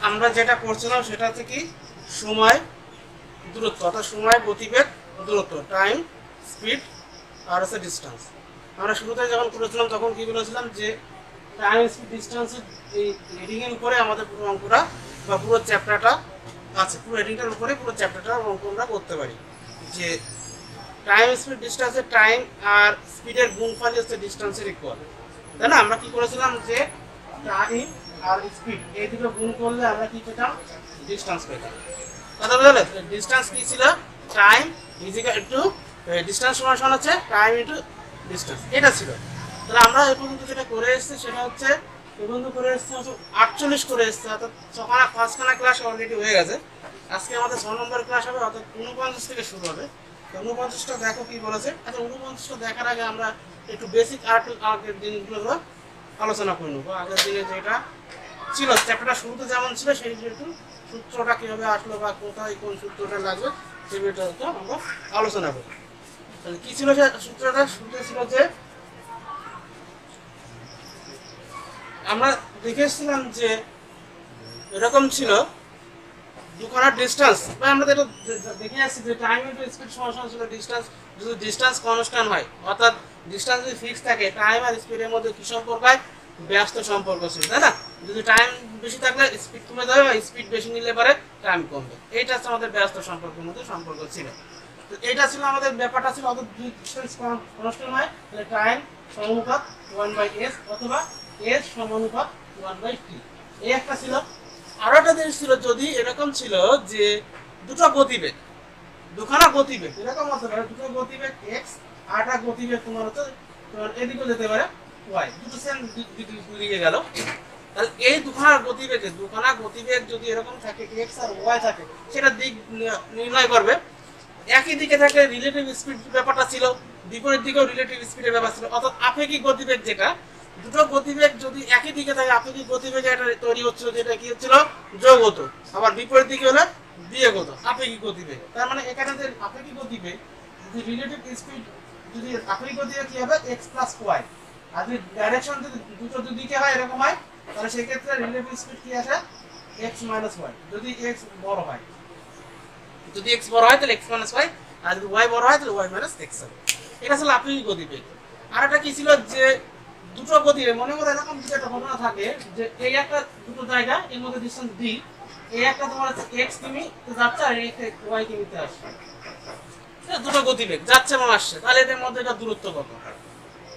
আমরা যেটা করছিলাম সেটা হচ্ছে কি সময় দূরত্ব, অর্থাৎ সময় গতিবেগ দূরত্ব, টাইম স্পিড আর হচ্ছে ডিস্টেন্স। আমরা শুরুতে যখন করেছিলাম তখন কি বলেছিলাম যে টাইম স্পিড ডিস্টেন্সের এই হেডিংয়ের উপরে আমাদের পুরো অঙ্কটা বা পুরো চ্যাপ্টারটা আছে, পুরো হেডিংটার উপরে পুরো চ্যাপ্টারটা অঙ্ক আমরা করতে পারি। যে টাইম স্পিড ডিস্টেন্সের টাইম আর স্পিডের গুণফলই হচ্ছে ডিস্টেন্সের ইকুয়াল, তাই না? আমরা কি করেছিলাম যে টাইম আর স্পিড এই দুটো গুণ করলে আমরা কি পেতাম? ডিস্টেন্স পেতাম। কথা বুঝলে? ডিস্টেন্স কি ছিল? টাইম ইজিক্যাল টু ডিস্টেন্স সমান হচ্ছে টাইম ইন্টু ডিস্টেন্স, এটা ছিল। তাহলে আমরা এই পর্যন্ত যেটা করে এসেছি সেটা হচ্ছে এই পর্যন্ত করে এসেছি 48 করে এসেছি, অর্থাৎ ছখানা পাঁচখানা ক্লাস অলরেডি হয়ে গেছে। আজকে আমাদের 6 নম্বর ক্লাস হবে, অর্থাৎ 49 থেকে শুরু হবে। 49টা দেখো কি বলেছে। আচ্ছা, 49টা দেখার আগে আমরা একটু বেসিক আর আগের দিনগুলো আলোচনা করে নেবো। আগের দিনে যেটা ছিল চ্যাপ্টারটা শুরুতে যেমন ছিল সেই একটু সূত্রটা কীভাবে আসলো বা কোথায় কোন সূত্রটা লাগবে সেই বিষয়টা আমরা আলোচনা করি। তাহলে কী ছিল সে সূত্রটা? শুরুতে ছিল যে আমরা দেখে এসেছিলাম যে এরকম ছিল দুখানা ডিস্টেন্স, বা আমরা এটা দেখে আসছি যে টাইম ইন্টু স্পিড সমান ছিল ডিস্টেন্স, যদি ডিস্টেন্স কনস্ট্যান্ট হয়, অর্থাৎ ডিস্টেন্স যদি ফিক্স থাকে, টাইম আর স্পিডের মধ্যে কী সম্পর্ক হয়? ব্যস্ত সম্পর্ক ছিল, তাই না? যদি টাইম বেশি থাকলে স্পিড কমে যাবে, বা স্পিড বেশি নিলে পরে টাইম কমবে। এইটা হচ্ছে আমাদের ব্যস্ত সম্পর্কের মধ্যে সম্পর্ক ছিল। তো এইটা ছিল আমাদের ব্যাপারটা ছিল, অর্থাৎ যদি ডিস্টেন্স কনস্ট্যান্ট হয় তাহলে টাইম সমানুপাত 1/s অথবা s সমানুপাত 1/t, এই একটা ছিল। আরো একটা জিনিস ছিল, যদি এরকম ছিল যে দুটো গতিবেগ, দুখানা গতিবেগ এরকম হতে পারে, দুটো গতিবেগ x আর একটা গতিবেগ তোমার হচ্ছে তোমার এদিকে যেতে পারে y, দুটো সেম দিকে গেল। তাহলে এই দুখানা গতিবেগ যদি এরকম থাকে, x আর y থাকে, সেটা দিক নির্ণয় করবে। একই দিকে থাকে রিলেটিভ স্পিড ব্যাপারটা ছিল, বিপরীত দিকেও রিলেটিভ স্পিডের ব্যাপার ছিল, অর্থাৎ আপেক্ষিক গতিবেগ যেটা, দুটো গতিবেগ যদি একই দিকে থাকে আপেক্ষিক গতিবেগ এটা তৈরি হচ্ছিল, যেটা কি হচ্ছিল? যোগগত। আবার বিপরীত দিকে হলে বিয়োগগত আপেক্ষিক গতিবেগ। তার মানে এখানে যে আপেক্ষিক গতিবেগ যদি রিলেটিভ স্পিড, যদি আপেক্ষিক গতিবেগ কি হবে? x plus y। আর যদি ডাইরেকশন যদি দুটো দিকে হয় এরকম হয়, তাহলে সেই ক্ষেত্রে রিলেটিভ স্পিড কি আসে? x minus y। যদি x বড় হয়, যদি x বড় হয় তাহলে x মাইনাস y, আর যদি y বড় হয় তাহলে y মাইনাস x হবে। এটা ছিল আপেক্ষিক গতিবেগ। আর একটা কি ছিল যে দুটো গতিবেগ, মনে করো এরকম যদি একটা ঘটনা থাকে যে এই একটা দুটো জায়গা এর মধ্যে ডিসটেন্স d, এই একটা তোমার x কিমি যাচ্ছে আর এই y কিমিতে আসছে, দুটো গতিবেগ যাচ্ছে এবং আসছে, তাহলে এদের মধ্যে একটা দূরত্ব কত,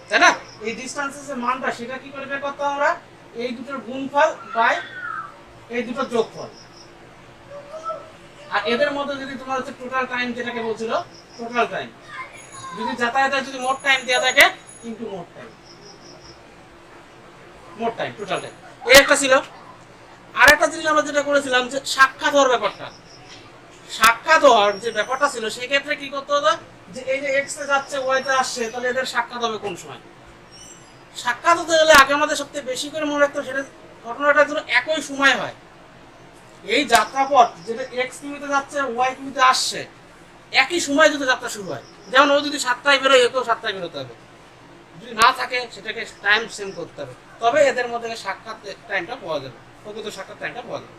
তাই না? এই ডিসটেন্সের যে মানটা সেটা কি করে বের করতে আমরা? এই দুটোর গুণফল বাই এই দুটোর যোগফল। আর এদের মধ্যে যদি তোমার হচ্ছে টোটাল টাইম, যেটাকে বলছিল টোটাল টাইম, যদি যাতায়াতের যদি মোট টাইম দেওয়া থাকে ইনটু মোট টাইম টোটাল টাইম, এই একটা ছিল। আর একটা জিনিস আমরা যেটা করেছিলাম যে সাক্ষাৎ হওয়ার ব্যাপারটা, সাক্ষাৎ হওয়ার যে ব্যাপারটা ছিল সেই ক্ষেত্রে কি করতে হতো? যে এই যে এক্স এ যাচ্ছে ওয়াই তে আসছে, তাহলে এদের সাক্ষাৎ হবে কোন সময়? সাক্ষাৎ হতে গেলে আগে আমাদের সবথেকে বেশি করে মনে রাখতে সেটা ঘটনাটা যেন একই সময় হয়। এই যাত্রাপথ যেটা এক্স কিমিতে যাচ্ছে ওয়াই কিমিতে আসছে, একই সময় যদি যাত্রা শুরু হয়, যেমন ও যদি 7টায় বেরোয় একেও 7টায় বেরোতে হবে, যদি না থাকে সেটাকে টাইম সেম করতে হবে, তবে এদের মধ্যে সাক্ষাৎ টাইমটা পাওয়া যাবে, প্রকৃত সাক্ষাৎ টাইমটা পাওয়া যাবে।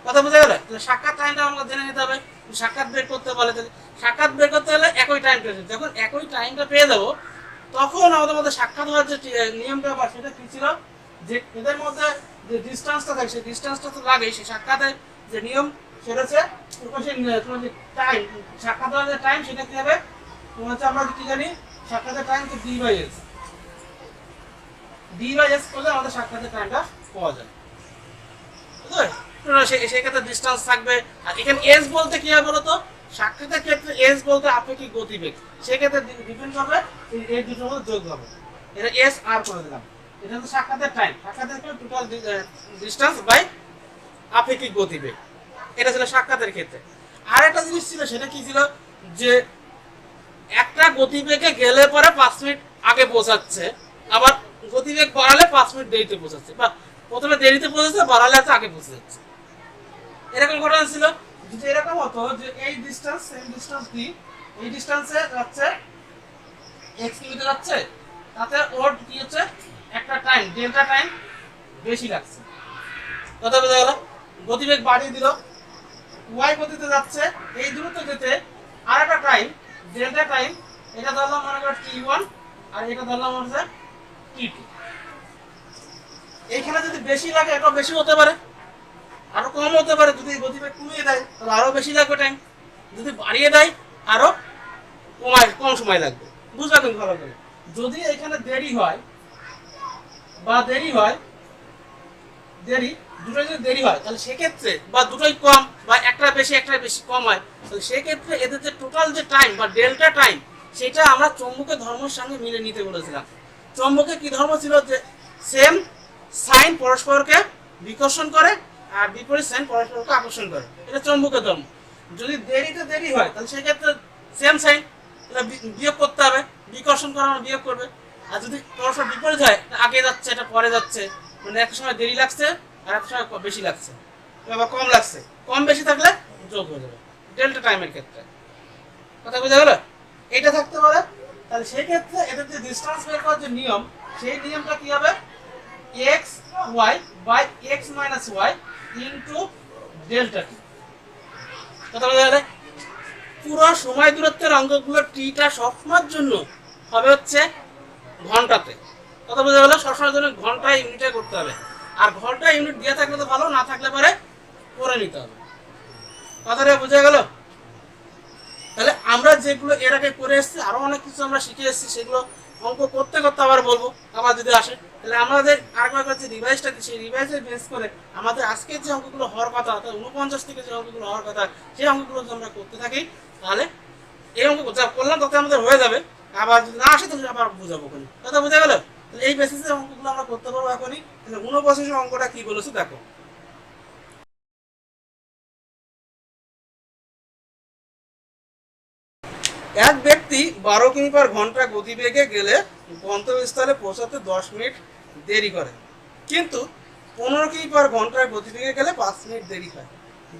কথা বোঝা গেল? সাক্ষাৎ টাইমটা আমাকে জেনে নিতে হবে। সাক্ষাৎ বের করতে বলে, সাক্ষাৎ বের করতে হলে একই টাইম পেয়ে, যখন একই টাইমটা পেয়ে যাবো তখন আমাদের মধ্যে সাক্ষাৎ হওয়ার যে নিয়মটা বা সেটা কি ছিল? যে এদের মধ্যে যে ডিস্টেন্সটা থাকে সেই ডিস্টেন্সটা তো লাগেই, সেই সাক্ষাতের যে নিয়ম সেটা হচ্ছে তোমার যে টাইম, সাক্ষাৎ হওয়ার যে টাইম সেটা কি হবে? তোমার হচ্ছে আমরা কি জানি সাক্ষাতের টাইম হচ্ছে d/s করলে আমাদের সাক্ষাতের টাইমটা পাওয়া যায়, বুঝলে? সেই ক্ষেত্রে ডিস্টেন্স থাকবে। আর এখানে এস বলতে কি হবে বলতো? সাক্ষাতের ক্ষেত্রে এস বলতে আপেক্ষিক গতিবেগ, সেক্ষেত্রে ডিপেন্ড করবে এই দুটোর মধ্যে যোগ হবে, এটা এস আর করে দিলাম। এটা হচ্ছে সাক্ষাতের টাইম, সাক্ষাতের টোটাল ডিস্টেন্স বাই আপেক্ষিক গতিবেগ, এটা ছিল সাক্ষাতের ক্ষেত্রে। আর একটা জিনিস ছিল, সেটা কি ছিল? যে একটা গতিবেগে গেলে পরে 5 মিনিট আগে পৌঁছাচ্ছে, আবার গতিবেগ বাড়ালে 5 মিনিট দেরিতে পৌঁছাচ্ছে, বা প্রথমে দেরিতে পৌঁছাচ্ছে বাড়ালে আছে আগে পৌঁছে যাচ্ছে, এরকম ঘটনা ছিল। যদি এরকম হতো যে এই ডিস্টেন্স সেম ডিস্টেন্স ডি, এই ডিস্টেন্সে যাচ্ছে এক্স কিমিতে যাচ্ছে, তাতে ওর কি হচ্ছে? একটা টাইম ডেল্টা টাইম বেশি লাগছে। কথা বোঝা গেল? গতিবেগ বাড়িয়ে দিল, ওয়াই গতিতে যাচ্ছে, এই দূরত্ব যেতে আর একটা টাইম ডেল্টা টাইম, এটা ধরলাম মনে করো t1 আর এটা ধরলাম হচ্ছে t2। এইখানে যদি বেশি লাগে এটা বেশি হতে পারে, আরো কম হতে পারে। যদি গতিবেগ কমিয়ে দেয় তাহলে আরো বেশি লাগবে টাইম, যদি বাড়িয়ে দেয় আরো কম সময় লাগবে। বুঝলা কিন্তু ভালো করে, যদি এখানে দেরি হয় দুটোই যদি দেরি হয় তাহলে সেক্ষেত্রে বা দুটোই কম বা একটা বেশি কম হয়, তাহলে সেক্ষেত্রে এদের যে টোটাল যে টাইম বা ডেল্টা টাইম সেটা আমরা চৌম্বকের ধর্মের সঙ্গে মিলে নিতে বলেছিলাম। চৌম্বকের কি ধর্ম ছিল যে সেম সাইন পরস্পরকে বিকর্ষণ করে আর বিপরীত সাইন পরস্পরকে আকর্ষণ করে, এটা চৌম্বকের ধর্ম। যদি দেরি হয় তাহলে সেক্ষেত্রে সেম সাইন বিয়োগ করতে হবে, বিকর্ষণ করা বিয়োগ করবে। আর যদি পরস্পর বিপরীত হয়, আগে যাচ্ছে এটা পরে যাচ্ছে, মানে একটা সময় দেরি লাগছে আর একটা সময় বেশি লাগছে বা কম লাগছে, কম বেশি থাকলে যোগ হয়ে যাবে ডেল্টা টাইমের ক্ষেত্রে। কথা বোঝা গেল? এটা থাকতে পারে। তাহলে সেই ক্ষেত্রে এদের যে ডিসটেন্স বের করার যে নিয়ম, সেই নিয়মটা কি হবে, X Y by X minus Y into delta T. কথা বোঝা গেলে পুরো সময় দূরত্বের অঙ্কগুলো টিটা সবসময়ের জন্য হবে হচ্ছে ঘন্টাতে। কথা বোঝা গেল? সবসময়ের জন্য ঘন্টা ইউনিটে করতে হবে, আর ঘন্টা ইউনিট দিয়ে থাকলে তো ভালো, না থাকলে পরে করে নিতে হবে। কথাটা বোঝা গেল? তাহলে আমরা যেগুলো এর আগে করে এসেছি, আরো অনেক কিছু আমরা শিখে এসেছি, সেগুলো অঙ্ক করতে করতে আবার বলবো, আবার যদি আসে। তাহলে আমাদের আরেকবার যে রিভাইজটা দিই, সেই রিভাইজের বেস করে আমাদের আজকের যে অঙ্কগুলো হওয়ার কথা, অর্থাৎ 49 থেকে যে অঙ্কগুলো হওয়ার কথা, সেই অঙ্কগুলো যদি আমরা করতে থাকি তাহলে এই অঙ্ক যা করলাম তাতে আমাদের হয়ে যাবে। আবার যদি না আসে তাহলে আবার বোঝাবো। কথা বোঝা গেল? তাহলে এই বেসিসে অঙ্কগুলো আমরা করতে পারবো এখনই। তাহলে 49 অঙ্কটা কি বলেছে দেখো। এক ব্যক্তি 12 কিমি পার ঘন্টা গতিবেগে গেলে গন্তব্যস্থলে পৌঁছাতে 10 মিনিট দেরি করে, কিন্তু 15 কিমি পার ঘন্টার গতিবেগে গেলে 5 মিনিট দেরি হয়।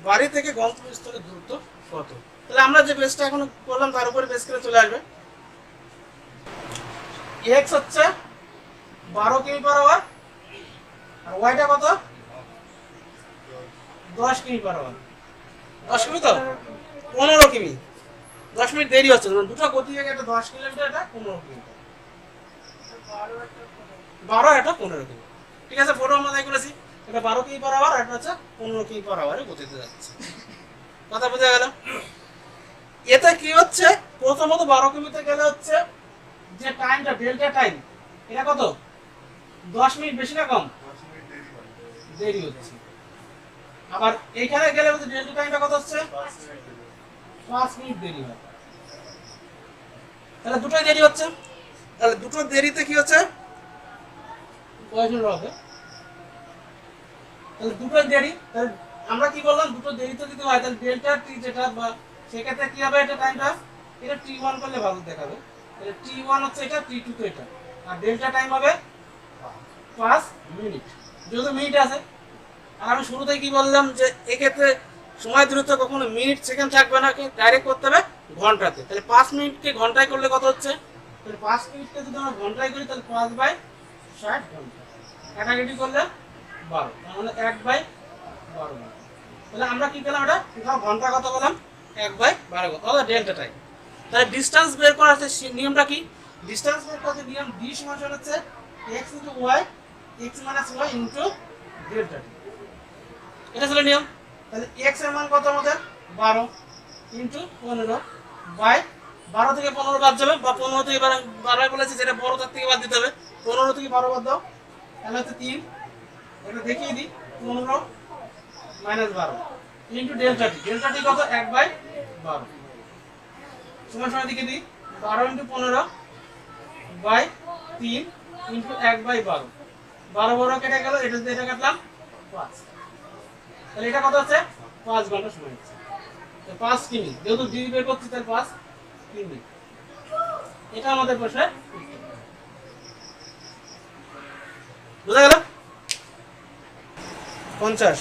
বাড়ি থেকে গন্তব্যস্থলের দূরত্ব কত? তাহলে আমরা যে বেসটা এখন করলাম তার উপরে বেস করে চলে আসবে। এক্স হচ্ছে 12 কিমি পার আওয়ার, আর ওয়াইটা কত? 10 কিমি পার আওয়ার। 10 কিমি তো 15 কিমি, 10 মিনিট দেরি হচ্ছে, দুটো গতিবেগ, একটা 10 কিলোমিটার, এটা 15 কিলোমিটার, 12 এটা 15 কিমি। ঠিক আছে, ফটো আমরা করেছি, এটা 12 কিমি পার আওয়ার, এটা হচ্ছে 15 কিমি পার আওয়ারে গতিতে যাচ্ছে। কথা বোঝা গেল? এতে কি হচ্ছে, প্রথমত 12 কিমিতে গেলে হচ্ছে যে টাইমটা ডেল্টা টাইম, এটা কত? 10 মিনিট বেশি না কম? দেরি হচ্ছে। আবার এইখানে গেলে হচ্ছে ডেল্টা টাইমটা কত হচ্ছে? 5 মিনিট দেরি হয়। তাহলে দুটোই দেরি হচ্ছে। তাহলে দুটো দেরিতে কি হচ্ছে, কয়জন হবে? তাহলে দুটোই দেরি। তাহলে আমরা কি বললাম, দুটো দেরিতে যদি হয় তাহলে ডেল্টা টি যেটা, বা সেক্ষেত্রে কি হবে, এটা টাইমটা এটা t1 করলে ভালো দেখাবে। তাহলে t1 হচ্ছে এটা, t2 তো এটা, আর ডেল্টা টাইম হবে 5 মিনিট, যেহেতু মিনিট আছে। আর আমি শুরুতেই কি বললাম যে এক্ষেত্রে সময় দূরত্ব কখনো মিনিট সেকেন্ড থাকবে না, ডাইরেক্ট করতে হবে ঘন্টাতে। তাহলে 5 মিনিটকে ঘন্টায় করলে কত হচ্ছে? তাহলে 5 মিনিটকে যদি আমরা ঘন্টায় করি তাহলে 5/60 ঘন্টা, কাটাকাটি করলে 12, তাহলে 1/12 ঘন্টা। তাহলে আমরা কি পেলাম, এটা ঘন্টা কত পেলাম? 1/12 ঘন্টা, ডেল্টা টাইম। তাহলে ডিসটেন্স বের করার নিয়মটা কি? ডিসটেন্স বের করার নিয়ম d সমান হচ্ছে x * y x - y * delta টি, এটা ছিল নিয়ম। তাহলে x এর মান কত আমাদের? 12 ইনটু 15 বাই 12 থেকে 15 বাদ যাবে, বা 15 থেকে 12 বলেছে, যেটা বড় তার থেকে বাদ দিতে হবে। 15 থেকে 12 বাদ দাও, তাহলে হচ্ছে 3, এটা দেখিয়ে দিই, 15 - 12 ইনটু ডেল্টা টি। ডেল্টা টি কত? 1/12 সমান সমান দিকে দিই, 12 ইনটু 15 বাই 3 ইনটু 1/12, 12 বড় কেটে গেল, এটা দিয়ে এটা কাটলাম 5। তাহলে এটা কত হচ্ছে? 5 ঘন্টা সময় হচ্ছে। 5 কিমি, যেহেতু ডি বের করছি তাহলে 5 কিমি, এটা আমাদের প্রশ্নের উত্তর। বুঝা গেল? 50।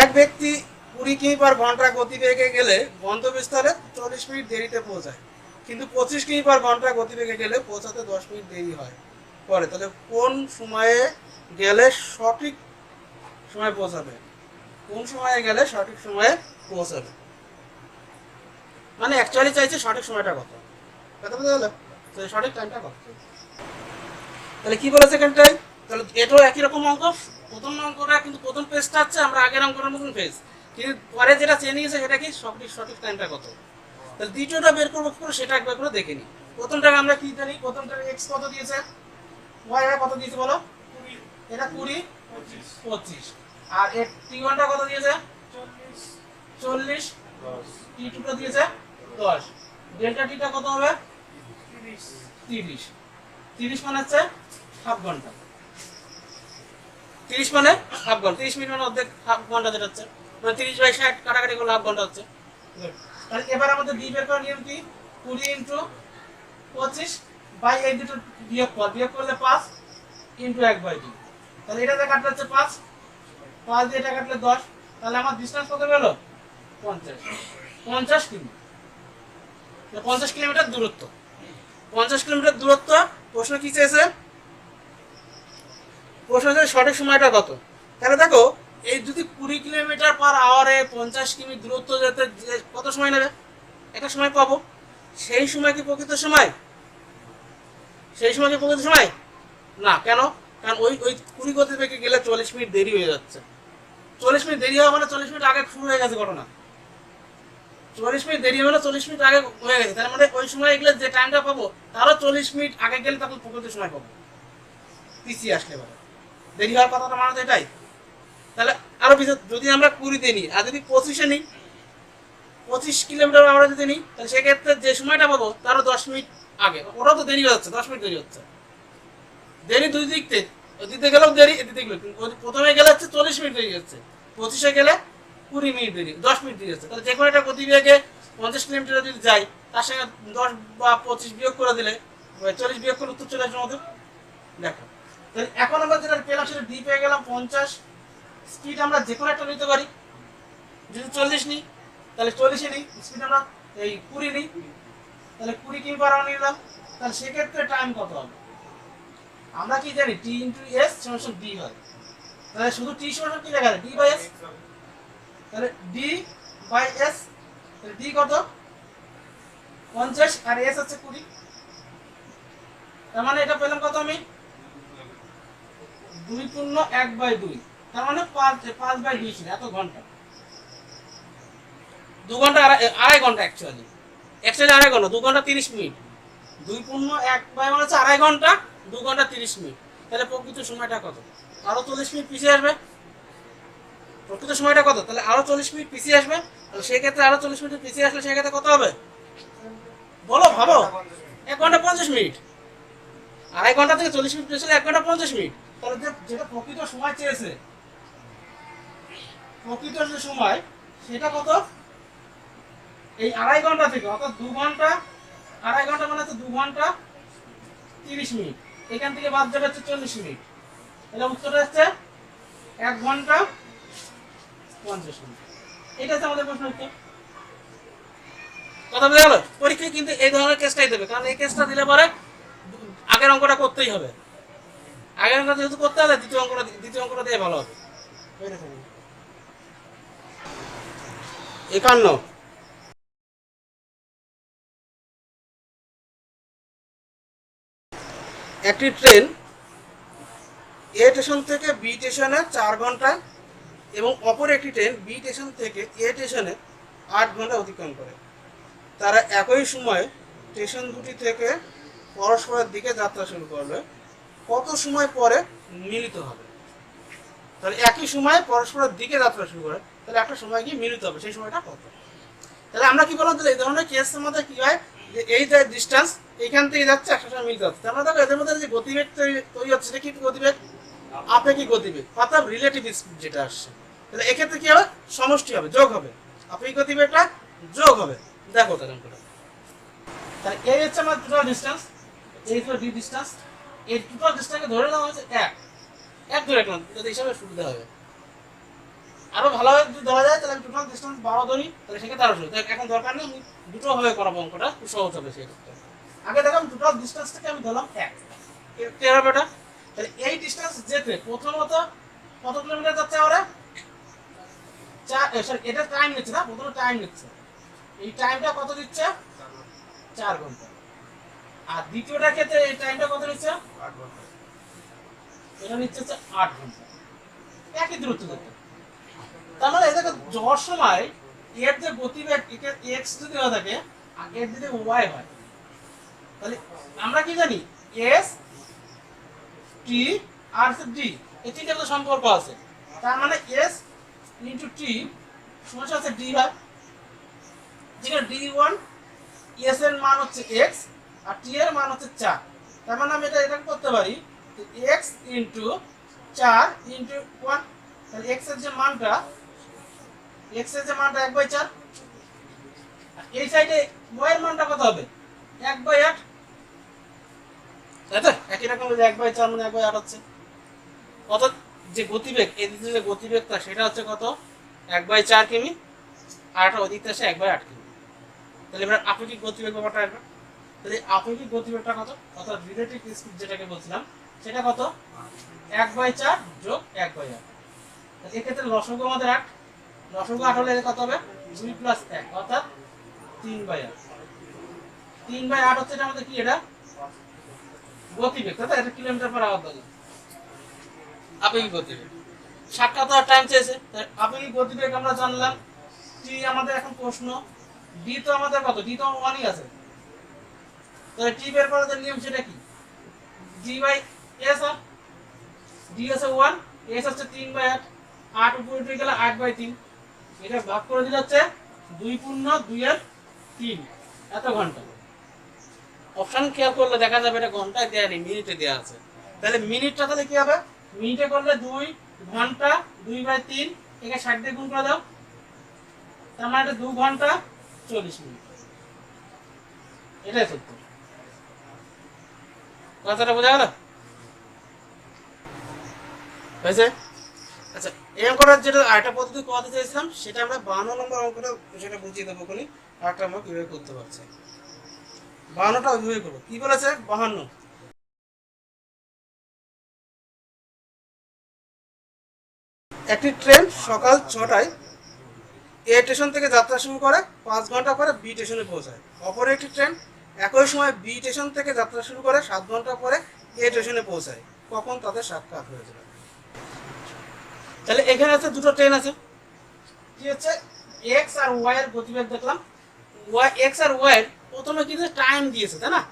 এক ব্যক্তি 20 কিমি পার ঘন্টা গতিবেগে গেলে গন্তব্যস্থলে 40 মিনিট দেরিতে পৌঁছায়, কিন্তু 25 কিমি পার ঘন্টা গতিবেগে গেলে পৌঁছাতে 10 মিনিট দেরি হয়। পরে, তাহলে কোন সময়ে গেলে সঠিক সময় পৌঁছাবে, কোন সময়ে গেলে সঠিক সময়ে পৌঁছাবে, মানে অ্যাকচুয়ালি চাইছে সঠিক সময়টা কত, কথা বুঝতে গেল, সঠিক টাইমটা কত। তাহলে কি বলেছে এখানটায়, তাহলে এটাও একই রকম অঙ্ক, প্রথম অঙ্কটা কিন্তু প্রথম পেজটা হচ্ছে আমরা আগের অঙ্কটার মতন পেজ, কিন্তু পরে যেটা চেয়ে নিয়েছে সেটা কি সঠিক সঠিক টাইমটা কত। তাহলে দ্বিতীয়টা বের করবো করে সেটা একবার করে দেখে নিই। প্রথমটাকে আমরা কি জানি, প্রথমটাকে এক্স কত দিয়েছে, ওয়াই কত দিয়েছে বলো, এটা 20 25, আর এর টি1টা কত দিয়েছে 40, টি2টা দিয়েছে 10, ডেল্টা টিটা কত হবে 30, 30 মানে হচ্ছে হাফ ঘন্টা, 30 মানে হাফ ঘন্টা, 30 মিনিট মানে অর্ধেক হাফ ঘন্টা, যেটা হচ্ছে মানে 30/60 কাটাকাটি করলে হাফ ঘন্টা হচ্ছে। তাহলে এবার আমাদের ডি বের করার নিয়ম কি, 20 × 25 বাই এই দুটো বিয়োগ করলে 5 × 1/2, তাহলে এটাতে কাটলে হচ্ছে 5, 5 দিয়ে এটা কাটলে 10, তাহলে আমার ডিসটেন্স কত হলো 50 কিমি, 50 কিলোমিটার দূরত্ব, 50 কিলোমিটার দূরত্ব। প্রশ্ন কি চেয়েছে, প্রশ্ন হচ্ছে সঠিক সময়টা কত। তাহলে দেখো এই যদি 20 কিলোমিটার/আওয়ারে 50 কিমি দূরত্ব যেতে কত সময় নেবে, একটা সময় পাবো, সেই সময় কি প্রকৃত সময়, সেই সময় কি প্রকৃত সময় না, কেন, কারণ ওই 20 গতিবেগে গেলে 40 মিনিট দেরি হয়ে যাচ্ছে, 40 মিনিট দেরি হওয়া মানে 40 মিনিট আগে শুরু হয়ে গেছে ঘটনা, 40 মিনিট দেরি হলে 40 মিনিট আগে হয়ে গেছে, তার মানে ওই সময় গেলে যে টাইমটা পাবো তারও 40 মিনিট আগে গেলে তখন প্রকৃত সময় পাবো, পিছিয়ে আসলে পারে দেরি হওয়ার কথাটা মানে তো এটাই। তাহলে আরো বেশি যদি আমরা 20-তে নিই আর যদি 25-এ নিই, 25 কিলোমিটার/আওয়ারে যদি নিই, তাহলে সেক্ষেত্রে যে সময়টা পাবো তারও 10 মিনিট আগে, ওটাও তো দেরি হচ্ছে, 10 মিনিট দেরি হচ্ছে, দেরি দুই দিক থেকে, ওদিকে গেলেও দেরি এদিকে গেলেও, প্রথমে গেলে হচ্ছে 40 মিনিট দেরি হচ্ছে, 25-এ গেলে 20 মিনিট দেরি, 10 মিনিট দেরি হচ্ছে। তাহলে যে কোনো একটা গতিবেগে 50 কিলোমিটার যদি যাই, তার সঙ্গে 10 বা 25 বিয়োগ করে দিলে 40 বিয়োগ করে উত্তর চলে আসবে আমাদের। দেখো তাহলে এখন আমরা যেটা পেলাম সেটা ডি পেয়ে গেলাম 50, স্পিড আমরা যে কোনো একটা নিতে পারি, যদি 40 নিই তাহলে 40-এ নিই, স্পিড আমরা এই 20 নিই তাহলে 20 কিমি/আওয়ার নিলাম, তাহলে সেক্ষেত্রে টাইম কত হবে, আমরা কি জানি টি ইন্টু এস সমান ডি হয়, তাহলে শুধু টি সমান কি লেখা আছে ডি বাই এস, তাহলে ডি বাই এস, তাহলে ডি কত 50 আর এস হচ্ছে 20, তার মানে এটা পেলাম কত আমি 2 × 1/2, তার মানে 5/2 ছিল এত ঘন্টা, 2 ঘন্টা আড়াই ঘন্টা, অ্যাকচুয়ালি আড়াই ঘন্টা, 2 ঘন্টা 30 মিনিট, 2 × 1/2 মানে হচ্ছে আড়াই ঘন্টা, 2 ঘন্টা 30 মিনিট, তাহলে প্রকৃত সময়টা কত, আরো 40 মিনিট পিছিয়ে আসবে, প্রকৃত সময়টা কত, তাহলে আরো 40 মিনিট পিছিয়ে আসবে, তাহলে সেই ক্ষেত্রে আরো 40 মিনিট পিছিয়ে আসলে সেই ক্ষেত্রে কত হবে বলো, ভাবো 1 ঘন্টা 50 মিনিট, আড়াই ঘন্টা থেকে 40 মিনিট পিছিয়ে 1 ঘন্টা 50 মিনিট, তাহলে যেটা প্রকৃত সময় চেয়েছে, প্রকৃত যে সময় সেটা কত, এই আড়াই ঘন্টা থেকে, অর্থাৎ 2 ঘন্টা, আড়াই ঘন্টা মানে হচ্ছে 2 ঘন্টা 30 মিনিট, এখান থেকে বাদ যাবে হচ্ছে 40 মিনিট, তাহলে উত্তরটা হচ্ছে 1 ঘন্টা 50 মিনিট। এটা হচ্ছে আমাদের প্রশ্ন উত্তর, কথা বোঝা গেল। পরীক্ষায় কিন্তু এই ধরনের কেসটাই দেবে, কারণ এই কেসটা দিলে পরে আগের অঙ্কটা করতেই হবে, আগের অঙ্কটা যেহেতু করতে হবে দ্বিতীয় অঙ্কটা দিয়ে ভালো হবে। 51 একটি ট্রেন এ স্টেশন থেকে বি স্টেশনে 4 ঘন্টা এবং অপর একটি ট্রেন বি স্টেশন থেকে এ স্টেশনে 8 ঘন্টা অতিক্রম করে, তারা একই সময়ে স্টেশন দুটি থেকে পরস্পরের দিকে যাত্রা শুরু করলে কত সময় পরে মিলিত হবে, তাহলে একই সময়ে পরস্পরের দিকে যাত্রা শুরু করে, তাহলে একটা সময় গিয়ে মিলিত হবে, সেই সময়টা কত। তাহলে আমরা কি বললাম, তাহলে এই ধরনের কেসের মধ্যে কি হয়, যে এই যে ডিস্টেন্স এইখান থেকে যাচ্ছে একটা সময় মিলিত হচ্ছে, আমরা দেখো এদের মধ্যে যে গতিবেগ তৈরি হচ্ছে সেটা কি গতিবেগ, আপেক্ষিক গতিবেগ, অর্থাৎ রিলেটিভ স্পিড যেটা আসছে, তাহলে এক্ষেত্রে কি হবে সমষ্টি হবে, যোগ হবে, আপেক্ষিক গতিবেগটা যোগ হবে। দেখো তাহলে তাহলে এই হচ্ছে আমার টোটাল ডিসটেন্স, এই হলো ডি ডিসটেন্স, এই টোটাল ডিসটেন্সকে ধরে নেওয়া হচ্ছে 1 ধরে রাখলাম, যদি হিসাবে সুবিধা হবে, আরো ভালোভাবে যদি ধরা যায় তাহলে আমি টোটাল ডিসটেন্স 12 ধরি, তাহলে সেক্ষেত্রে আরো সহজ, এখন দরকার নেই, আমি দুটো ভাবে করাবো অঙ্কটা, খুব সহজ হবে সেই ক্ষেত্রে। আগে দেখো আমি টোটাল ডিসটেন্সটাকে আমি ধরলাম 1, ক্লিয়ার হবে এটা? তাহলে এই ডিসটেন্স যেতে প্রথমত কত কিলোমিটার যাচ্ছে আমরা সরি এটা টাইম নিচ্ছে না, প্রথমে টাইম নিচ্ছে, এই টাইমটা কত দিচ্ছে 4 ঘন্টা। আর দ্বিতীয়টার ক্ষেত্রে এই টাইমটা কত নিচ্ছে 8 ঘন্টা, এটা নিচ্ছে 8 ঘন্টা, একই দূরত্ব যেতে। তার মানে এটাকে যাওয়ার সময় এর যে গতিবেগ এক্স যদি হয়ে থাকে আর এর যদি ওয়াই হয়, তাহলে আমরা কি জানি এস টি আর ডি এই তিনটা তো সম্পর্ক আছে। তার মানে এস ইন্টু টি সমস্যা আছে ডি হয়, যেখানে ডি ওয়ান এস এর মান হচ্ছে এক্স আর টি এর মান হচ্ছে 4। তার মানে আমি এটা করতে পারি এক্স ইন্টু 4 ইন্টু 1, তাহলে এক্স এর যে মানটা 1/4, এই সাইডে ওয়াই এর মানটা কত হবে 1/8, তাই তো একই রকম 1/4 মানে 1/8 হচ্ছে। অর্থাৎ যে গতিবেগ এদিকে যে গতিবেগটা সেটা হচ্ছে কত 1/4 কিমি, আর এটা ওদিকটা আসে 1/8 কিমি। তাহলে এবার আপেক্ষিক গতিবেগ ব্যাপারটা আসবে, তাহলে আপেক্ষিক গতিবেগটা কত, অর্থাৎ রিলেটিভ স্পিড যেটাকে বলছিলাম সেটা কত 1/4 যোগ 1/8। তাহলে এক্ষেত্রে লসাগু আমাদের 8, লসাগু 8 হলে কত হবে 2 + 1 অর্থাৎ 3/8। 3/8 হচ্ছে এটা আমাদের কি এটা গতিবেগ, তাই তো এটা কিলোমিটার/আওয়ার বলে আপেক্ষিক গতিবেগ। সাক্ষাৎ হওয়ার টাইম চেয়েছে, তাই আপেক্ষিক গতিবেগ আমরা জানলাম। টি আমাদের এখন প্রশ্ন, ডি তো আমাদের কত, ডি তো 1ই আছে, তাহলে টি বের করার নিয়ম সেটা কি d/s, আর ডি আছে 1, এস হচ্ছে 3/8, 8 উপরে উঠে গেলে 8/3, এটা ভাগ করে দিলে হচ্ছে 2 পূর্ণ 2 এর 3 এত ঘন্টা। অপশন খেয়াল করলে দেখা যাবে এটা ঘন্টায় দেয়া নেই, মিনিটে দেয়া আছে। তাহলে মিনিটটা তাহলে কি হবে, মিনিটে করলে 2 ঘন্টা 2/3 একে 60 দিয়ে গুণ করে দাও, তার মানে এটা 2 ঘন্টা 40 মিনিট, এটাই সত্য। কথাটা বোঝা গেল? হয়েছে? আচ্ছা, এই অঙ্কটা যেটা আরেকটা পদ্ধতি করতে চাইছিলাম সেটা আমরা 52 নম্বর অঙ্কটা সেটা বুঝিয়ে দেবো কোনি, আরেকটা আমরা কিভাবে করতে পারছি। 52টা ওইভাবে করবো। কি বলেছে 52, একটি ট্রেন সকাল 6টায় এ স্টেশন থেকে যাত্রা শুরু করে 5 ঘন্টা পরে বি স্টেশনে পৌঁছায়। অপর একটি ট্রেন একই সময় বি স্টেশন থেকে যাত্রা শুরু করে 7 ঘন্টা পরে এ স্টেশনে পৌঁছায়, কখন তাদের সাক্ষাৎ হয়েছিল? তাহলে এখানে আছে দুটো ট্রেন আছে, কি হচ্ছে এক্স আর ওয়াই এর গতিবেগ দেখলাম, ওয়াই এক্স আর ওয়াই এর প্রথমে কিন্তু টাইম দিয়েছে তাই না,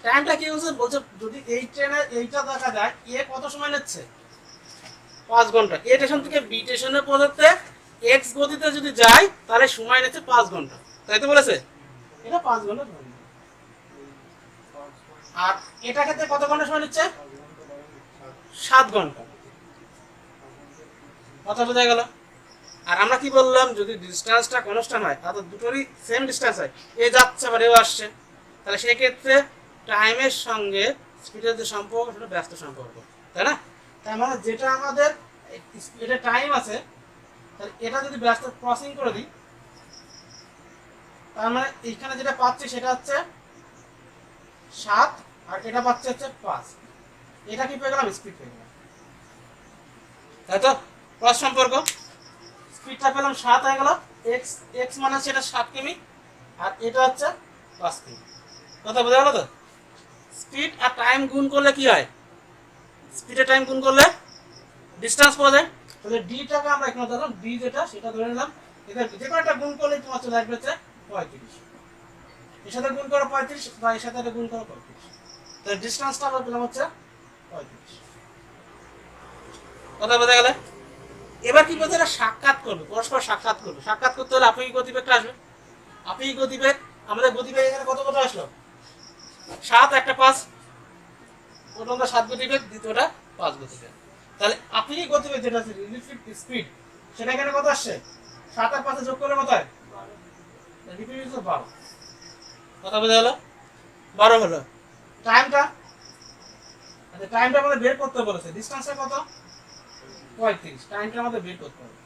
টাইমটা কি হচ্ছে বলছে যদি এই ট্রেনের এইটা দেখা যায় এ কত সময় নিচ্ছে 5 ঘন্টা, এ স্টেশন থেকে বি স্টেশনে পৌঁছাতে এক্স গতিতে যদি যায় তাহলে সময় নিচ্ছে 5 ঘন্টা, তাই তো বলেছে এটা 5 ঘন্টা ধরে। আর এটা ক্ষেত্রে কত ঘন্টা সময় নিচ্ছে 7 ঘন্টা, কথা বোঝা গেল? আর আমরা কি বললাম যদি ডিসটেন্সটা কনস্ট্যান্ট হয় অর্থাৎ দুটোরই সেম ডিসটেন্স হয়, এ যাচ্ছে আবার এও আসছে, তাহলে সেই ক্ষেত্রে টাইমের সঙ্গে স্পিডের যে সম্পর্ক সেটা ব্যস্ত সম্পর্ক, তাই না? তার মানে যেটা আমাদের এটা টাইম আছে, তাহলে এটা যদি ব্যস্ত ক্রসিং করে দিই, তার মানে এইখানে যেটা পাচ্ছি সেটা হচ্ছে 7 আর এটা পাচ্ছে হচ্ছে 5, এটা কি পেয়ে গেলাম স্পিড পেয়ে গেলাম, তাই তো ক্রস সম্পর্ক। স্পিডটা পেলাম 7 হয়ে গেল, এক্স এক্স মানে হচ্ছে এটা 7 কিমি আর এটা হচ্ছে 5 কিমি, কথা বোঝা গেল তো? স্পিড আর টাইম গুণ করলে কি হয়, স্পিডে টাইম গুণ করলে ডিসটেন্স পাওয়া যায়। তাহলে ডিটাকে আমরা এখানে ধরলাম, ডি যেটা সেটা ধরে নিলাম, এদের যে কোনো একটা গুণ করলে তোমার চলে আসবে হচ্ছে 35, এর সাথে গুণ করো 35 বা এর সাথে গুণ করো 35, তাহলে ডিসটেন্সটা আমরা পেলাম হচ্ছে 35, কথা বোঝা গেলে? এবার কি বলছে, এটা সাক্ষাৎ করবে, পরস্পর সাক্ষাৎ করবে, সাক্ষাৎ করতে হলে আপেক্ষিক গতিবেগটা আসবে। আপেক্ষিক গতিবেগ আমাদের গতিবেগ এখানে কত কত আসলো 7 একটা 5, প্রথমটা 7 গতিবেগ দ্বিতীয়টা 5 গতিবেগ, তাহলে আপেক্ষিক গতিবেগ যেটা আছে রিলেটিভ স্পিড সেটা এখানে কত আসছে 7 আর 5 যোগ করলে কত হয় রিলেটিভ 12, কথা বোঝা গেল? 12 হলো। টাইমটা, আচ্ছা টাইমটা আমাদের বের করতে বলেছে, ডিসটেন্সটা কত 35, টাইমটা আমাদের বের করতে হবে।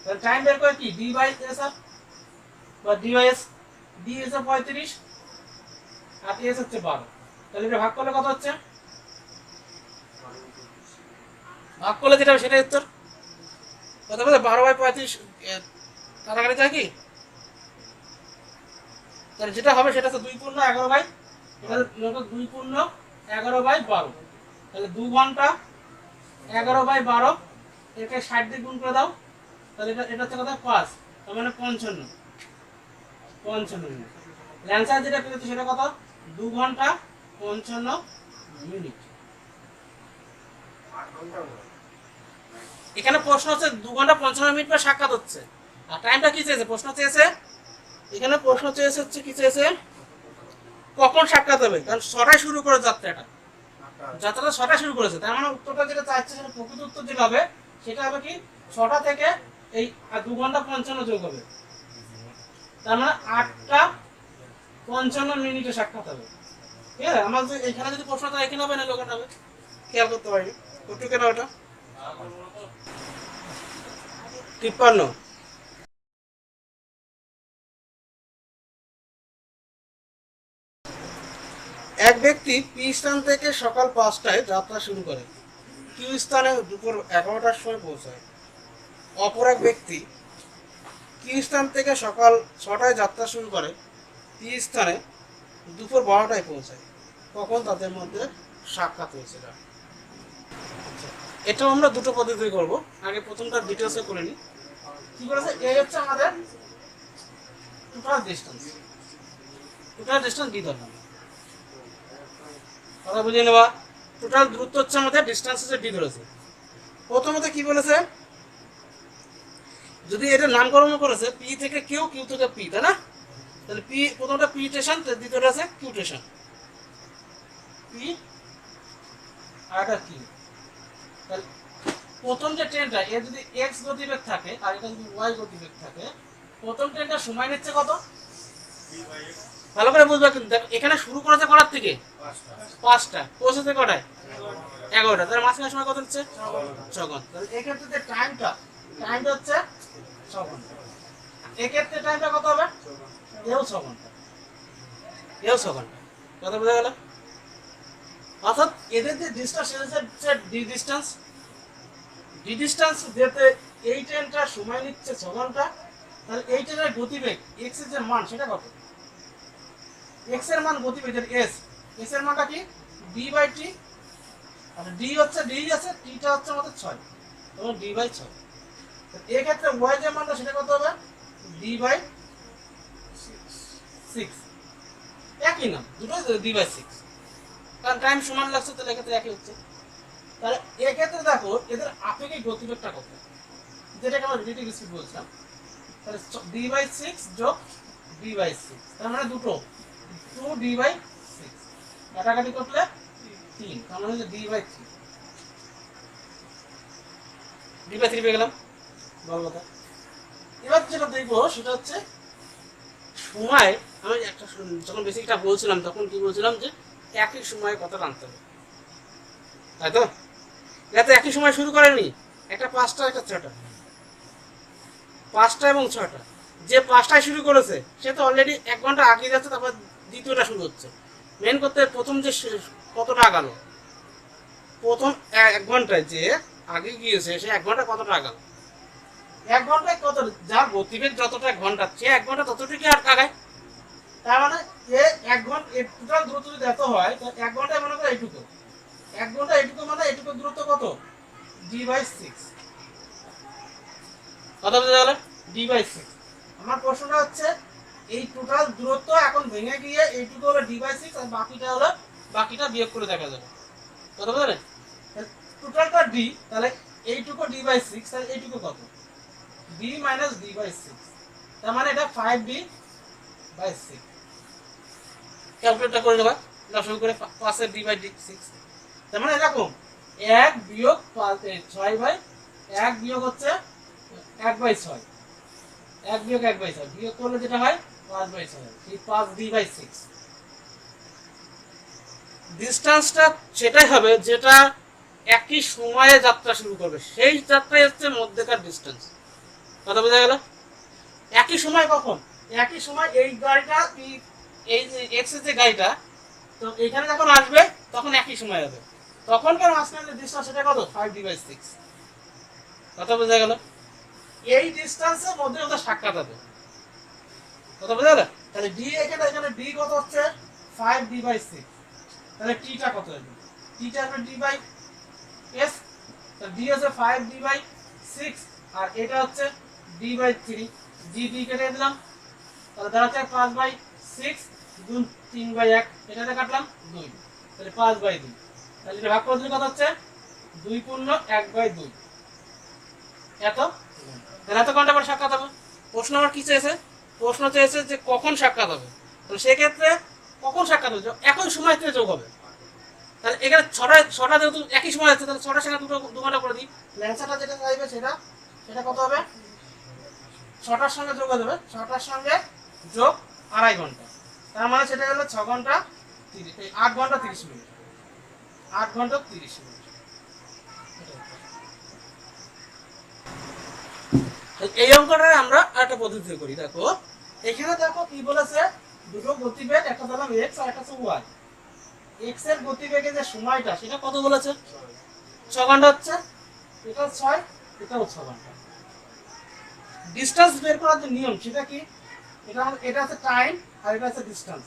তাহলে টাইম বের করে কি d/s বা d/s, d হচ্ছে 35 আর s হচ্ছে 12, তাহলে এটা ভাগ করলে কত হচ্ছে ভাগ করলে যেটা হবে সেটাই উত্তর। কথা বলতে 12/35 কাটাকাটি যায় কি? তাহলে যেটা হবে সেটা হচ্ছে 2 × 11/, এটা 2 × 11/12, তাহলে 2 ঘন্টা 11/12, এটাকে 60 দিয়ে গুণ করে দাও, তাহলে এটা হচ্ছে কত? 5, তার মানে 55 মিনিট। অ্যান্সার যেটা পেয়েছে সেটা কত? 2 ঘন্টা 55 মিনিট। এখানে প্রশ্ন হচ্ছে 2 ঘন্টা 55 মিনিট পর সাক্ষাৎ হচ্ছে, আর টাইমটা কি চেয়েছে? প্রশ্ন চেয়েছে এখানে প্রশ্ন চেয়েছে হচ্ছে কি চেয়েছে, কখন সাক্ষাৎ হবে? কারণ 6টায় শুরু করে যাত্রাটা 6টায় শুরু করেছে, তার মানে উত্তরটা যেটা চাইছে সেটা প্রকৃত উত্তর যেটা হবে সেটা হবে কি 6টা থেকে এই 2 ঘন্টা 55 যোগ হবে, তার মানে 8টা 55 মিনিটে সাক্ষাৎ হবে। ঠিক আছে, আমার এখানে যদি প্রশ্নটা এখানে হবে না ওখানে হবে, খেয়াল করতে পারিনি একটু কেন ওটা 53। এক ব্যক্তি পি স্থান থেকে সকাল 5টায় যাত্রা শুরু করে, কিউ স্থানে দুপুর 11টার সময় পৌঁছায়। অপর এক ব্যক্তি কিউ স্থান থেকে সকাল 6টায় যাত্রা শুরু করে, পি স্থানে দুপুর 12টায় পৌঁছায়। কখন তাদের মধ্যে সাক্ষাৎ হয়েছিল? এটাও আমরা দুটো পদ্ধতি করব। আগে প্রথমটা ডিটেলসে করে নিই। কি করেছে? এই হচ্ছে আমাদের টোটাল ডিসটেন্স ডি ধরলাম, কথা বুঝিয়ে নেওয়া। টোটাল দূরত্ব হচ্ছে আমাদের ডিসটেন্স হচ্ছে ডি ধরেছে। প্রথমত কি বলেছে, যদি এটা নামকরণ করেছে পি থেকে কিউ, কিউ থেকে পি, তাই না? তাহলে পি প্রথমটা পি স্টেশন, দ্বিতীয়টা আছে কিউ স্টেশন। পি আর এটা কিউ। তাহলে প্রথম যে ট্রেনটা এর যদি এক্স গতিবেগ থাকে আর এটা যদি ওয়াই গতিবেগ থাকে, প্রথম ট্রেনটা সময় নিচ্ছে কত? ভালো করে বুঝবা, কিন্তু এখানে শুরু করেছে কটার থেকে? 5টা, পৌঁছেছে কটায়? 11টা, তাহলে মাঝখানে সময় কত হচ্ছে? 6 ঘন্টা। তাহলে এক্ষেত্রে যে টাইমটা হচ্ছে 6 ঘন্টা। এক্ষেত্রে টাইমটা কত হবে? এও 6 ঘন্টা, কথা বোঝা গেল? অর্থাৎ এদের যে ডিস্টেন্স হচ্ছে ডি ডিস্টেন্স যেতে এই ট্রেনটা সময় নিচ্ছে 6 ঘন্টা, তাহলে এই ট্রেনের গতিবেগ এক্স এর যে মান সেটা কত? এক্স এর মান গতিবেগ এস, এস এর মানটা কি? ডি/টি। আচ্ছা, ডি হচ্ছে ডি আছে, টিটা হচ্ছে আমাদের 6, তখন ডি/6। এই ক্ষেত্রে ওয়াই যে মানটা সেটা কত হবে? ডি/6। একই না, দুটো ডি/6, কারণ টাইম সমান লাগছে, তাহলে এক্ষেত্রে একই হচ্ছে। তাহলে এক্ষেত্রে দেখো এদের আপেক্ষিক গতিবেগটা কত, যেটাকে আমরা রিলেটিভ স্পিড বলছিলাম। তাহলে ডি/6 যোগ ডি/6, তার মানে দুটো 2d/6, কাটাকাটি করলে 3, তার মানে হচ্ছে d/3 পেয়ে গেলাম। বল কথা। এবার যেটা দেখবো সেটা হচ্ছে সময়। আমি একটা যখন বেসিকটা বলছিলাম তখন কি বলছিলাম যে একই সময়ে কথাটা আনতে হবে, তাই তো? যাতে একই সময় শুরু করেনি, একটা 5টা একটা 6টা, 5টা এবং 6টা। যে 5টায় শুরু করেছে সে তো অলরেডি 1 ঘন্টা আগে যাচ্ছে, তারপর দ্বিতীয়টা শুরু হচ্ছে। মেন করতে প্রথম যে কতটা আগালো, প্রথম 1 ঘন্টায় যে আগে গিয়েছে সে 1 ঘন্টা কতটা আগালো? 1 ঘন্টায় কত, যার গতিবেগ যতটা ঘন্টা সে 1 ঘন্টা ততটুকু আর আগায়। তার মানে এ 1 ঘন্টা টোটাল দূরত্ব যদি এত হয়, তো 1 ঘন্টায় মনে করো এইটুকু, 1 ঘন্টা এইটুকু মানে এইটুকু দূরত্ব কত? d/6, কথা বুঝতে গেল? d/6। আমার প্রশ্নটা হচ্ছে এই টোটাল দূরত্ব এখন ভেঙে গিয়ে এইটুকু হলো d/6 আর বাকিটা বিয়োগ করে দেখা যাবে, কথা বুঝলেন? টোটালটা d, তাহলে এইটুকু d/6, তাহলে এইটুকু কত? d - d/6, তার মানে এটা 5d/6। ক্যালকুলেটর করে নেবা, লসাগু করে 5 এর d/6, তার মানে এরকম 1 বিয়োগ 6/1 বিয়োগ হচ্ছে 1/6, 1 বিয়োগ 1/6 বিয়োগ করলে যেটা হয় 5/6, এই 5d/6। ডিসটেন্সটা সেটাই হবে যেটা একই সময়ে যাত্রা শুরু করবে, সেই যাত্রাই হচ্ছে মধ্যেকার ডিসটেন্স, কথা বোঝা গেল? একই সময় কখন? একই সময় এই গাড়িটা, এই যে এক্স এর যে গাড়িটা, তো এখানে যখন আসবে তখন একই সময় হবে, তখনকার মাঝখানে ডিস্টেন্স সেটা কত 5d/6। কথা বোঝা গেল? এই ডিস্টেন্সের মধ্যে ওদের সাক্ষাৎ হবে। কথা বোঝা গেল? তাহলে ডি এখানে ডি কত হচ্ছে 5d/6। তাহলে টিটা কত হবে? টিটা হবে d/s। তাহলে ডি হচ্ছে 5d/6 আর এটা হচ্ছে d/3। ডি কেটে দিলাম, তাহলে দাঁড়াচ্ছে 5/6 গুণ 3/1, এটাতে কাটলাম 2, তাহলে 5/2। তাহলে এটা ভাগ করে দিলে কত হচ্ছে 2 পূর্ণ 1/2। এত, তাহলে এত ঘন্টা পর সাক্ষাৎ হবে। প্রশ্ন আমার কি চেয়েছে? প্রশ্ন চেয়েছে যে কখন সাক্ষাৎ হবে। তাহলে সেক্ষেত্রে কখন সাক্ষাৎ হবে? একই সময়তে যোগ হবে। তাহলে এখানে ছটা যেহেতু একই সময় আছে, তাহলে ছটার সঙ্গে 2 ঘন্টা করে দিই। অ্যান্সারটা যেটা চাইবে সেটা কত হবে? 6টার সঙ্গে যোগ হয়ে যাবে, 6টার সঙ্গে যোগ 2.5 ঘন্টা, তার মানে সেটা হলো 6 ঘন্টা 30, 8 ঘন্টা 30 মিনিট। 8 ঘন্টা 30 মিনিট। এই অঙ্কটা আমরা একটা পদ্ধতি করি। দেখো এখানে দেখো কি বলেছে, দুটো গতিবেগ, একটা ধরলাম x আর একটা হচ্ছে y। x এর গতিবেগে যে সময়টা সেটা কত বলেছে? 6 ঘন্টা হচ্ছে, এটা 6, এটাও 6 ঘন্টা। ডিসটেন্স বের করার যে নিয়ম সেটা কি? এটা হচ্ছে টাইম আর এটা হচ্ছে ডিসটেন্স।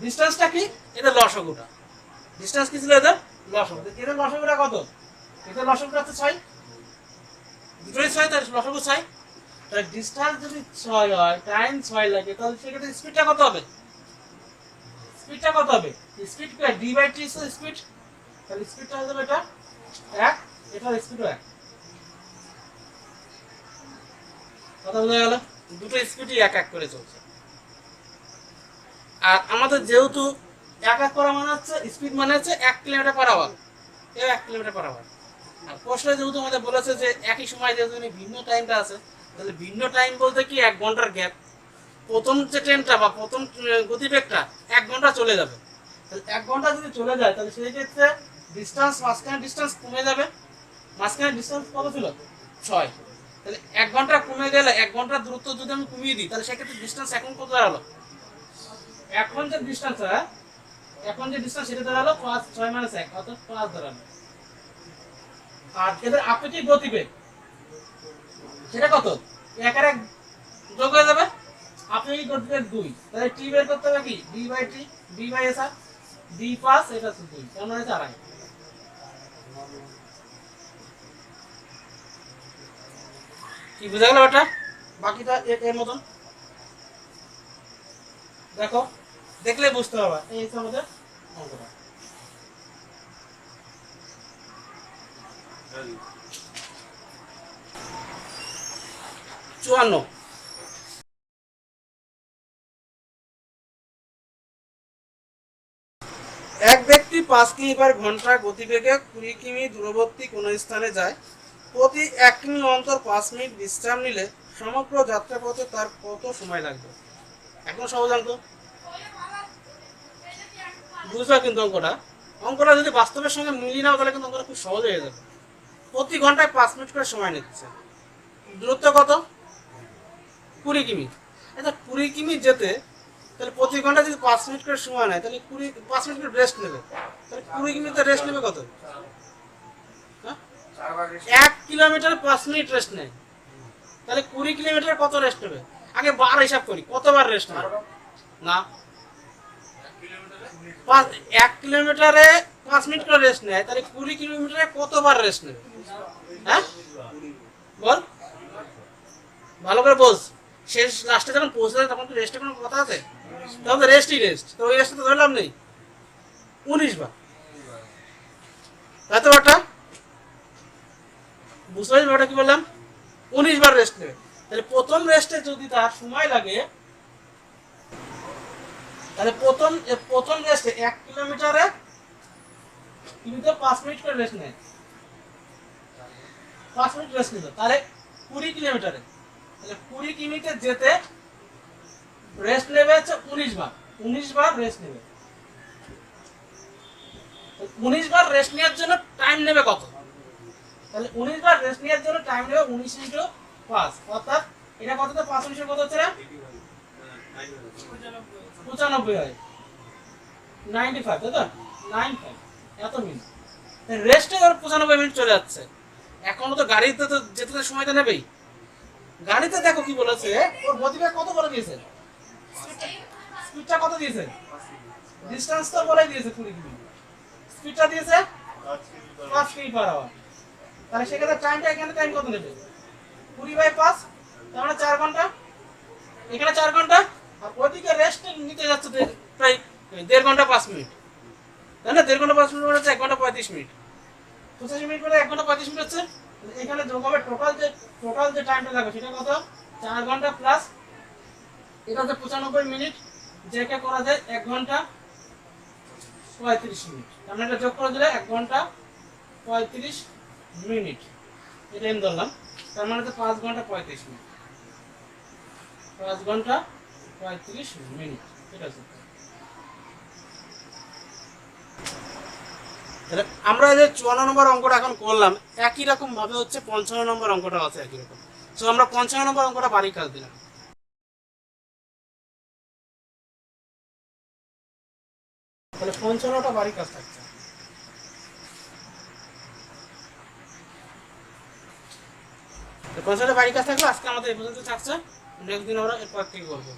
ডিসটেন্সটা কি? এটা লসাগুটা। ডিসটেন্স কি ছিল? এদের লসাগু। এদের লসাগুটা কত? এদের লসাগুটা হচ্ছে 6, দুটোই 6, তাহলে লসাগু 6। তাহলে ডিসটেন্স যদি 6 হয়, টাইম 6 লাগে, তাহলে সেক্ষেত্রে স্পিডটা কত হবে? স্পিডটা কত হবে? স্পিড কি d/t স্পিড, তাহলে স্পিডটা হয়ে যাবে এটা 1, এটার স্পিডও 1। কথা বোঝা গেল? দুটো স্পিডই 1 করে চলছে। আর আমাদের যেহেতু 1 করা মানে হচ্ছে স্পিড মানে হচ্ছে 1 কিলোমিটার/আওয়ার, 1 কিলোমিটার/আওয়ার। আর প্রশ্নে যেহেতু আমাদের বলেছে যে একই সময় যেহেতু ভিন্ন টাইমটা আছে, তাহলে ভিন্ন টাইম বলতে কি 1 ঘন্টার গ্যাপ। প্রথম যে ট্রেনটা বা প্রথম গতিবেগটা 1 ঘন্টা চলে যাবে। তাহলে 1 ঘন্টা যদি চলে যায়, তাহলে সেই ক্ষেত্রে ডিস্টেন্স, মাঝখানে ডিস্টেন্স কমে যাবে। মাঝখানে ডিস্টেন্স কত ছিল? 6। তাহলে 1 ঘন্টা কমে গেলে 1 ঘন্টার দূরত্ব যদি আমি কমিয়ে দিই, তাহলে সেক্ষেত্রে ডিস্টেন্স এখন কত দাঁড়ালো? এখন যে ডিস্টেন্স সেটা দাঁড়ালো 5, 6 - 1 অর্থাৎ 5 দাঁড়ালো। আর এদের আপেক্ষিক গতিবেগ সেটা কত? 1 আর 1 যোগ হয়ে যাবে, আপেক্ষিক গতিবেগ 2। তাহলে টি বের করতে হবে কি? d/t, d/s আর d5, এটা হচ্ছে 2, তার মানে 4। কি বুঝা গেল এটা? বাকিটা এর মতন দেখো, দেখলে বুঝতে পারবা। এই হচ্ছে আমাদের অঙ্কটা। 54। এক ব্যক্তি 5 কিমি/ঘন্টা গতিবেগে 20 কিমি দূরবর্তী কোনো স্থানে যায়। প্রতি 1 কিমি অন্তর 5 মিনিট বিশ্রাম নিলে সমগ্র যাত্রাপথে তার কত সময় লাগবে? একদম সহজ অঙ্ক, বুঝবা কিন্তু অঙ্কটা যদি বাস্তবের সঙ্গে মিলিয়ে নাও, তাহলে কিন্তু অঙ্কটা খুব সহজ হয়ে যাবে। প্রতি ঘন্টায় 5 মিনিট করে সময় নিচ্ছে, দূরত্ব কত? 20 কিমি। আচ্ছা 20 কিমি যেতে তাহলে প্রতি ঘন্টা যদি 5 মিনিট করে সময় নেয়, তাহলে 5 মিনিট করে রেস্ট নেবে, তাহলে 20 কিমিতে রেস্ট নেবে কত? 1 কিলোমিটার 5 মিনিট রেস্ট নেয়, তাহলে 20 কিলোমিটার কত রেস্ট নেবে? আগে বার হিসাব করি, কতবার রেস্ট নেবে? না, 1 কিলোমিটারে 5 মিনিট করে রেস্ট নেয়, তাহলে 20 কিলোমিটারে কতবার রেস্ট নেবে? হ্যাঁ বল, ভালো করে বোঝ। শেষ লাস্টে যখন পৌঁছে যায় তখন তো রেস্টের কোনো কথা আছে? তখন তো রেস্টই রেস্ট, তো ওই রেস্টে তো ধরলাম নেই। 19 বার, তাই তো ওটা বুঝতে পারছি। ওটা কি বললাম? 19 বার রেস্ট নেবে। তাহলে প্রথম রেস্টে যদি তার সময় লাগে, তাহলে প্রথম রেস্টে 1 কিলোমিটারে কিন্তু 5 মিনিট করে রেস্ট নেয়, 5 মিনিট রেস্ট নিল, তাহলে 20 কিলোমিটারে, তাহলে 20 কিমিতে যেতে রেস্ট নেবে হচ্ছে 19 বার। 19 বার রেস্ট নেবে। 19 বার রেস্ট নেওয়ার জন্য টাইম নেবে কত? তাহলে 19 বার রেস্ট নেওয়ার জন্য টাইম নেবে 19 × 5, অর্থাৎ এটা কততে 5 19 কত হচ্ছে? 95 হয়, 95, তাই তো 95 এত মিনিট। রেস্টে ওর 95 মিনিট চলে যাচ্ছে। এখনো তো গাড়িতে তো যেতে তো সময় তো নেবেই। গাড়িতে দেখো কি বলেছে, ওর গতিবেগ কত বলে দিয়েছে, স্পিডটা কত দিয়েছে, ডিসটেন্স তো বলে দিয়েছে 20 কিমি, স্পিডটা দিয়েছে 5 কিমি/আওয়ার। তাহলে সেক্ষেত্রে টাইমটা এখানে টাইম কত নেবে, 20/5, তার মানে 4 ঘন্টা, এখানে 4 ঘন্টা, আর ওইদিকে রেস্ট নিতে যাচ্ছে প্রায় 1.5 ঘন্টা 5 মিনিট, তাই না? 1.5 ঘন্টা 5 মিনিট মানে হচ্ছে 1 ঘন্টা 35 মিনিট, 85 মিনিট মানে 1 ঘন্টা 35 মিনিট হচ্ছে। এখানে যোগ হবে টোটাল যে টাইমটা লাগবে সেটা কত, 4 ঘন্টা প্লাস এটা হচ্ছে 95 মিনিট, যেটা করা যায় 1 ঘন্টা 35 মিনিট। আমরা এটা যোগ করে দিলে 1 ঘন্টা 35 মিনিট, এটা আমি ধরলাম। তার মানে হচ্ছে 5 ঘন্টা 35 মিনিট, 5 ঘন্টা 35 মিনিট, ঠিক আছে। তাহলে আমরা যে 54 নম্বর অঙ্কটা এখন করলাম, একই রকম ভাবে হচ্ছে 55 নম্বর অঙ্কটা আছে একই রকম। সো আমরা 55 নম্বর অঙ্কটা বাড়ি কাজ দিলাম। তাহলে 55টা বাড়ি কাজ থাকছে। 55টা বাড়ি কাজ থাকলে আজকে আমাদের এই পর্যন্ত থাকছে, নেক্সট দিন আমরা এরপর থেকে করবো।